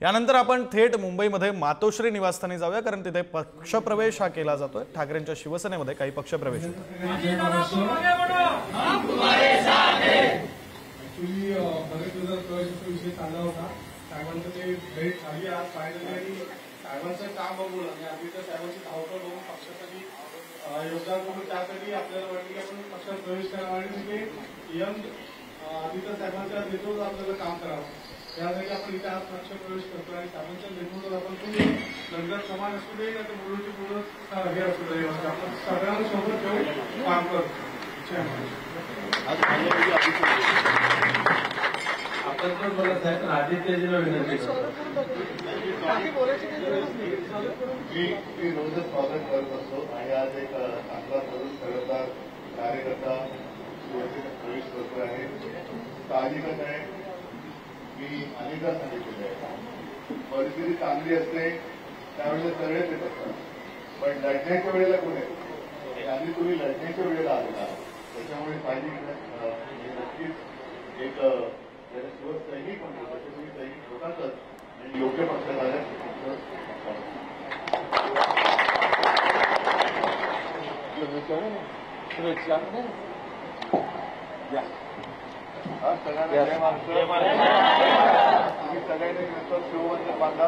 यानंतर आपण थेट मुंबईमध्ये मातोश्री निवासस्थानी जाऊया, कारण तिथे पक्षप्रवेश हा केला जातोय। ठाकरेंच्या शिवसेनेमध्ये काही पक्षप्रवेश होतात। साहेबांचं ते भेट झाली आज फायनली आणि साहेबांचं काम बघून आणि आधीच्या साहेबांची धावपळ बघून पक्षासाठी योगदान करून त्यासाठी आपल्याला वाटलं की आपण पक्षात प्रवेश करावा आणि तिथे यंग आधीच्या साहेबांच्या नेतृत्वात आपल्याला काम करावं, त्यासाठी आपण इथे आज पक्ष प्रवेश करतो आणि साहेबांच्या नेतृत्वात आपण तुम्ही लंगर समान असू दे ना ते मुलूची मुलं हे असू दे, आपण सगळ्यांना सोबत घेऊन काम करतो। आपण पण बोलत आहे, पण आदित्यजीला विनंती मी रोजच स्वागत करत असतो आणि आज एक चांगला तरुण सरदार कार्यकर्ता शिवसेनेत प्रवेश करतो आहे। साहजिकच आहे, मी अनेकदा सांगितलेलं आहे, परिस्थिती चांगली असते त्यावेळेला सगळेच येत असतात, पण लढण्याच्या वेळेला कोण येतो आणि तुम्ही लढण्याच्या वेळेला आलेला, त्याच्यामुळे पाहिजे नक्कीच एक शिवसैनिक म्हणतो तसे तुम्ही सैनिक होतातच आणि योग्य पक्षात आल्या। शुभेच्छा। सगळ्यांना जय महाराष्ट्र। तुम्ही सगळ्यांनी शिवमंदिर बांधा।